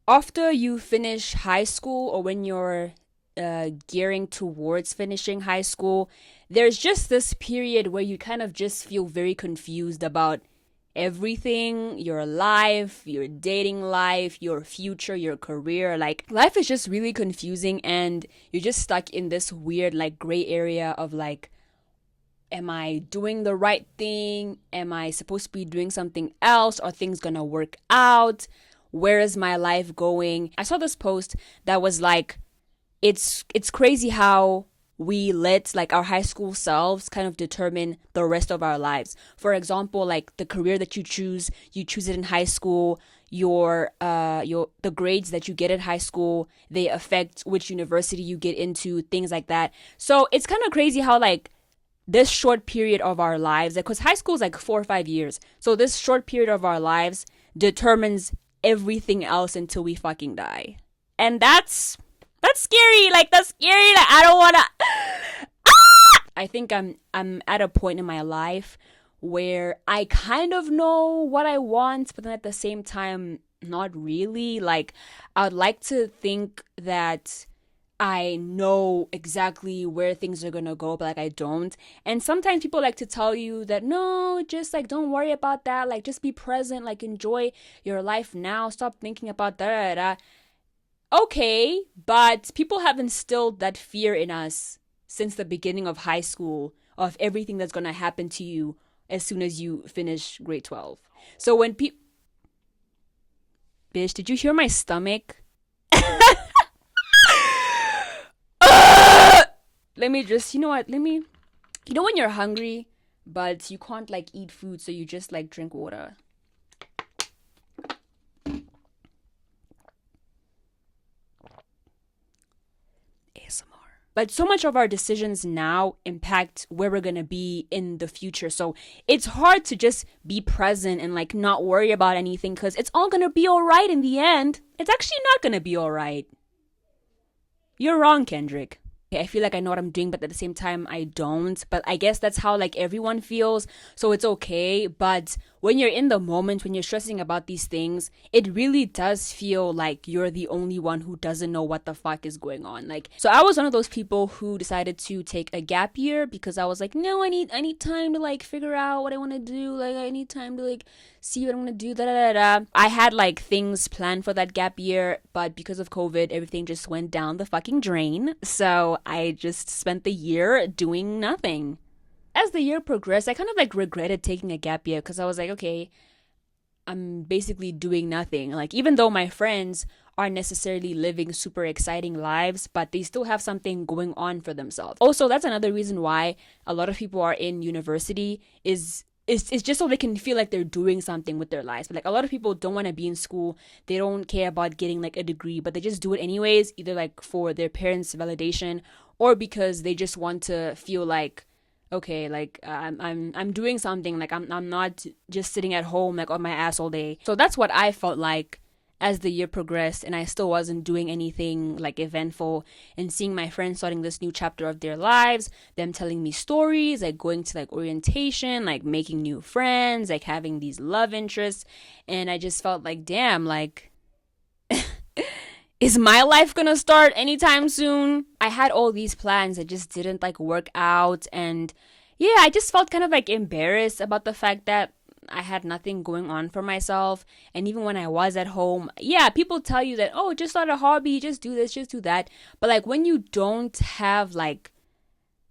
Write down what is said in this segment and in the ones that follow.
After you finish high school or when you're gearing towards finishing high school, there's just this period where you kind of just feel very confused about everything, your life, your dating life, your future, your career. Like, life is just really confusing, and you're just stuck in this weird, like, gray area of like, am I doing the right thing? Am I supposed to be doing something else? Are things gonna work out? Where is my life going? I saw this post that was like, it's crazy how we let like our high school selves kind of determine the rest of our lives. For example, like the career that you choose it in high school. Your the grades that you get at high school, they affect which university you get into, things like that. So it's kind of crazy how like this short period of our lives, because high school is like 4 or 5 years, so this short period of our lives determines everything else until we fucking die. And that's scary. Like, that's scary. Like, I don't want to. I think I'm at a point in my life where I kind of know what I want, but then at the same time, not really. Like, I'd like to think that I know exactly where things are gonna go, but like I don't. And sometimes people like to tell you that no, just like don't worry about that. Like, just be present. Like, enjoy your life now. Stop thinking about that. Okay, but people have instilled that fear in us since the beginning of high school of everything that's gonna happen to you as soon as you finish grade 12. So when people, bitch, did you hear my stomach? Let me just, you know what? You know when you're hungry, but you can't like eat food, so you just like drink water. ASMR. But so much of our decisions now impact where we're gonna be in the future. So it's hard to just be present and like not worry about anything because it's all gonna be alright in the end. It's actually not gonna be alright. You're wrong, Kendrick. I feel like I know what I'm doing, but at the same time, I don't. But I guess that's how like everyone feels. So it's okay. But when you're in the moment, when you're stressing about these things, it really does feel like you're the only one who doesn't know what the fuck is going on. Like, so I was one of those people who decided to take a gap year because I was like, no, I need time to like figure out what I want to do. Like, I need time to like see what I'm gonna do. Da da da da. I had like things planned for that gap year, but because of COVID, everything just went down the fucking drain. So I just spent the year doing nothing. As the year progressed, I kind of like regretted taking a gap year because I was like, okay, I'm basically doing nothing. Like, even though my friends aren't necessarily living super exciting lives, but they still have something going on for themselves. Also, that's another reason why a lot of people are in university is it's just so they can feel like they're doing something with their lives. But like a lot of people don't want to be in school. They don't care about getting like a degree, but they just do it anyways, either like for their parents' validation or because they just want to feel like okay, like I'm doing something. Like I'm not just sitting at home like on my ass all day. So that's what I felt like as the year progressed, and I still wasn't doing anything like eventful. And seeing my friends starting this new chapter of their lives, them telling me stories, like going to like orientation, like making new friends, like having these love interests, and I just felt like, damn, like is my life gonna start anytime soon? I had all these plans that just didn't like work out, and yeah, I just felt kind of like embarrassed about the fact that I had nothing going on for myself. And even when I was at home, yeah, people tell you that, oh, just start a hobby, just do this, just do that. But like when you don't have like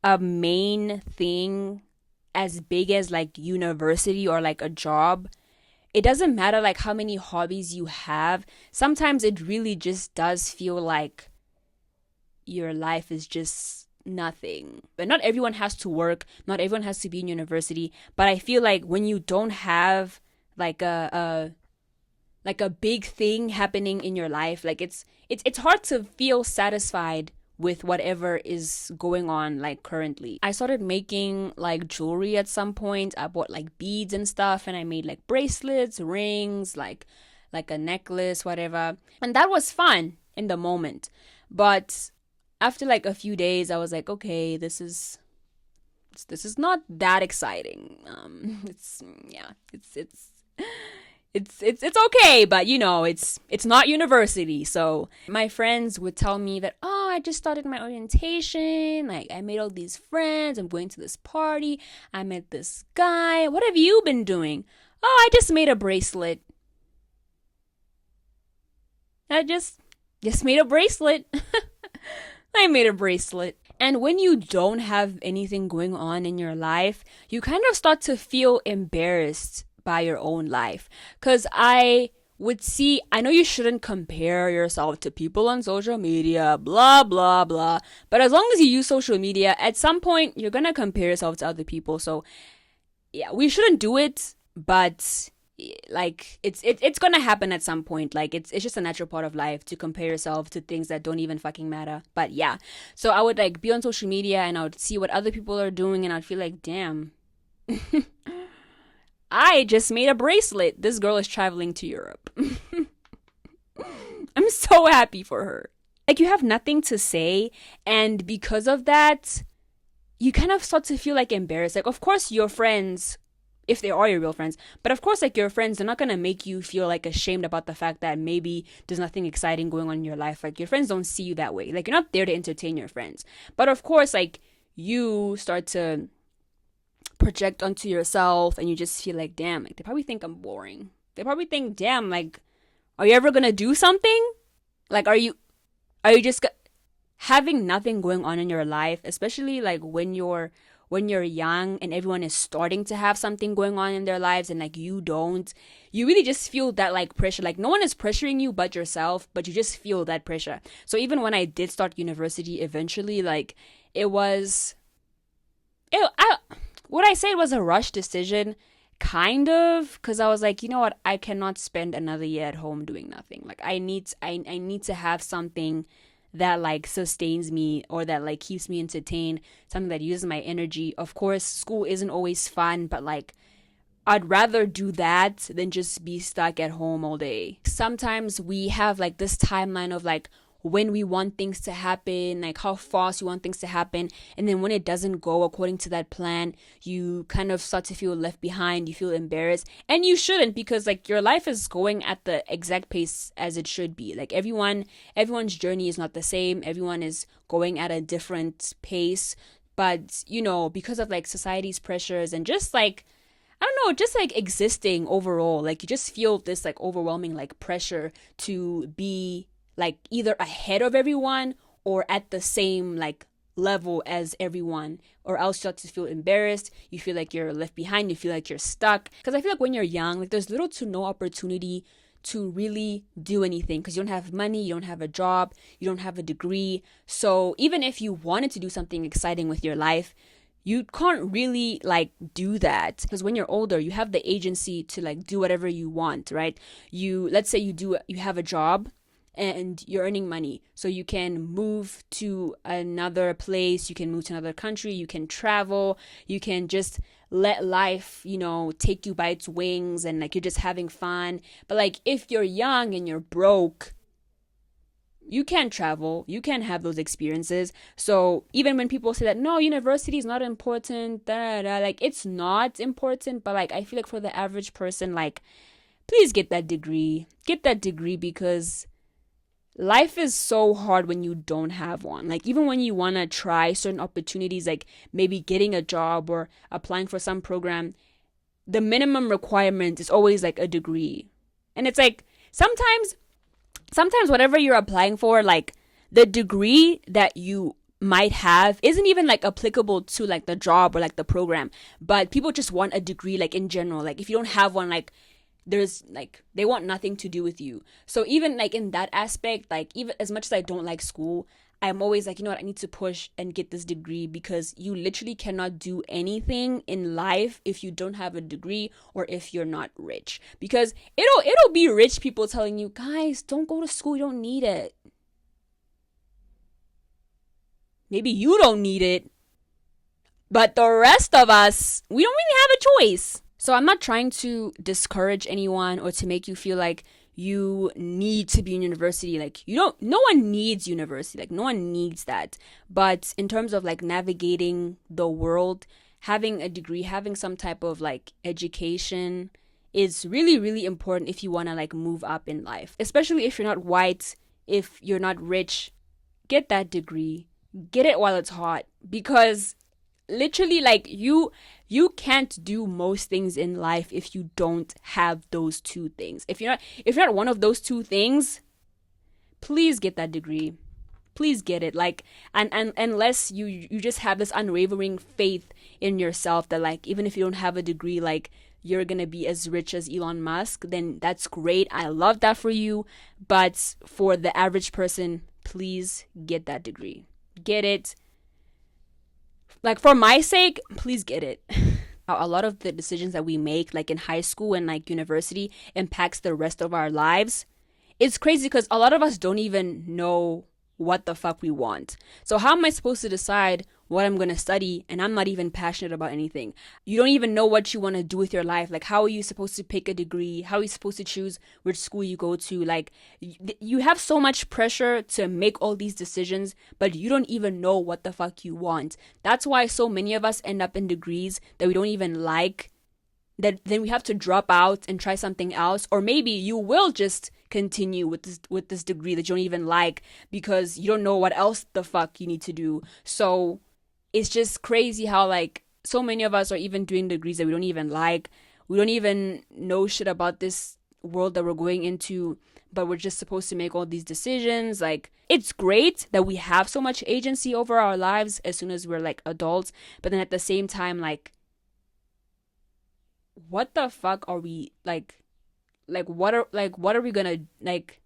a main thing as big as like university or like a job, it doesn't matter like how many hobbies you have. Sometimes it really just does feel like your life is just nothing. But not everyone has to work, not everyone has to be in university, but I feel like when you don't have like a big thing happening in your life, like it's hard to feel satisfied with whatever is going on like currently. I started making like jewelry at some point. I bought like beads and stuff, and I made like bracelets, rings, like a necklace, whatever. And that was fun in the moment. But after like a few days, I was like, okay, this is not that exciting. It's yeah, it's it's okay, but it's not university. So my friends would tell me that, oh, I just started my orientation, like I made all these friends, I'm going to this party, I met this guy. What have you been doing? Oh, I just made a bracelet. I just made a bracelet. I made a bracelet. And when you don't have anything going on in your life, you kind of start to feel embarrassed by your own life. Because I know you shouldn't compare yourself to people on social media, blah, blah, blah. But as long as you use social media, at some point, you're going to compare yourself to other people. So, yeah, we shouldn't do it, but like it's gonna happen at some point. Like it's just a natural part of life to compare yourself to things that don't even fucking matter. But yeah, so I would like be on social media and I would see what other people are doing and I'd feel like, damn, I just made a bracelet. This girl is traveling to Europe. I'm so happy for her. Like you have nothing to say, and because of that, you kind of start to feel like embarrassed. Like, of course, your friends, if they are your real friends, but of course, like your friends, they're not gonna make you feel like ashamed about the fact that maybe there's nothing exciting going on in your life. Like, your friends don't see you that way. Like, you're not there to entertain your friends. But of course, like, you start to project onto yourself and you just feel like, damn, like, they probably think I'm boring. They probably think, damn, like, are you ever gonna do something? Like, are you just having nothing going on in your life, especially like when you're young and everyone is starting to have something going on in their lives and like you don't, you really just feel that like pressure. Like no one is pressuring you but yourself, but you just feel that pressure. So even when I did start university eventually, like it was would I say it was a rush decision? Kind of, because I was like, you know what, I cannot spend another year at home doing nothing. Like I need to have something that like sustains me or that like keeps me entertained, something that uses my energy. Of course, school isn't always fun, but like I'd rather do that than just be stuck at home all day. Sometimes we have like this timeline of like when we want things to happen, like how fast you want things to happen. And then when it doesn't go according to that plan, you kind of start to feel left behind. You feel embarrassed. And you shouldn't, because like your life is going at the exact pace as it should be. Like everyone's journey is not the same. Everyone is going at a different pace. But, because of like society's pressures and just like, I don't know, just like existing overall, like you just feel this like overwhelming like pressure to be like either ahead of everyone or at the same like level as everyone, or else you start to feel embarrassed. You feel like you're left behind. You feel like you're stuck. Because I feel like when you're young, like there's little to no opportunity to really do anything because you don't have money, you don't have a job, you don't have a degree. So even if you wanted to do something exciting with your life, you can't really like do that, because when you're older you have the agency to like do whatever you want, right? Let's say you have a job and you're earning money, so you can move to another place, you can move to another country, you can travel, you can just let life take you by its wings, and like you're just having fun. But like if you're young and you're broke, you can't travel, you can't have those experiences. So even when people say that no, university is not important, like it's not important, but like I feel like for the average person, like please get that degree, because life is so hard when you don't have one. Like even when you want to try certain opportunities, like maybe getting a job or applying for some program, the minimum requirement is always like a degree. And it's like sometimes whatever you're applying for, like the degree that you might have isn't even like applicable to like the job or like the program, but people just want a degree like in general. Like if you don't have one, like there's like they want nothing to do with you. So even like in that aspect, like even as much as I don't like school, I'm always like, you know what, I need to push and get this degree, because you literally cannot do anything in life if you don't have a degree or if you're not rich. Because it'll be rich people telling you, guys, don't go to school, you don't need it. Maybe you don't need it, but the rest of us, we don't really have a choice. So I'm not trying to discourage anyone or to make you feel like you need to be in university. Like no one needs university. Like no one needs that. But in terms of like navigating the world, having a degree, having some type of like education is really, really important if you want to like move up in life, especially if you're not white, if you're not rich. Get that degree, get it while it's hot, because literally like you can't do most things in life if you don't have those two things. If you're not one of those two things, please get that degree. Please get it. Like, and unless you just have this unwavering faith in yourself that like even if you don't have a degree, like you're gonna be as rich as Elon Musk, then that's great. I love that for you. But for the average person, please get that degree. Get it. Like, for my sake, please get it. A lot of the decisions that we make, like in high school and like university, impacts the rest of our lives. It's crazy because a lot of us don't even know what the fuck we want. So how am I supposed to decide what I'm going to study and I'm not even passionate about anything? You don't even know what you want to do with your life. Like, how are you supposed to pick a degree? How are you supposed to choose which school you go to? Like, you have so much pressure to make all these decisions, but you don't even know what the fuck you want. That's why so many of us end up in degrees that we don't even like, that then we have to drop out and try something else. Or maybe you will just continue with this degree that you don't even like because you don't know what else the fuck you need to do. So it's just crazy how like so many of us are even doing degrees that we don't even like. We don't even know shit about this world that we're going into, but we're just supposed to make all these decisions. Like, it's great that we have so much agency over our lives as soon as we're like adults, but then at the same time, what the fuck are we like what are we gonna like?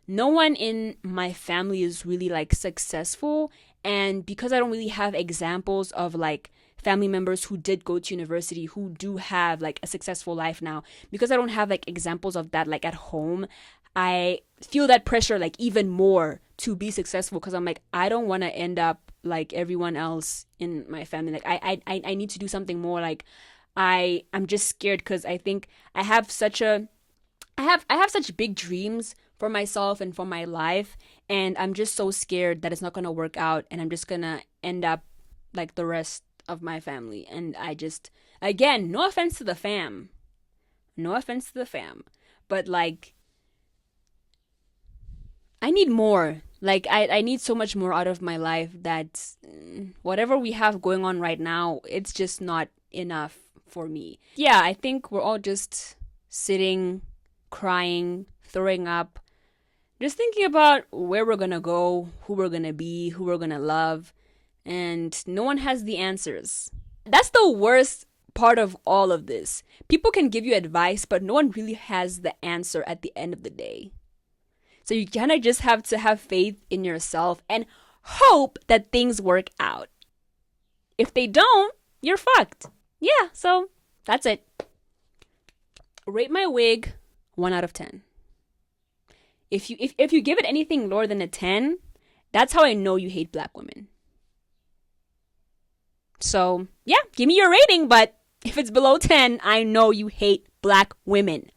No one in my family is really like successful, and because I don't really have examples of like family members who did go to university who do have like a successful life now, because I don't have like examples of that like at home, I feel that pressure like even more to be successful, because I'm like, I don't want to end up like everyone else in my family. Like I need to do something more. Like I'm just scared because I think I have such big dreams for myself and for my life, and I'm just so scared that it's not gonna work out and I'm just gonna end up like the rest of my family. And I just, again, no offense to the fam. No offense to the fam. But like, I need more. Like, I need so much more out of my life that whatever we have going on right now, it's just not enough for me. Yeah, I think we're all just sitting, crying, throwing up, just thinking about where we're gonna go, who we're gonna be, who we're gonna love, and no one has the answers. That's the worst part of all of this. People can give you advice, but no one really has the answer at the end of the day. So you kind of just have to have faith in yourself and hope that things work out. If they don't, you're fucked. Yeah, so that's it. Rate my wig 1 out of 10. If you give it anything lower than a 10, that's how I know you hate black women. So, yeah, give me your rating, but if it's below 10, I know you hate black women.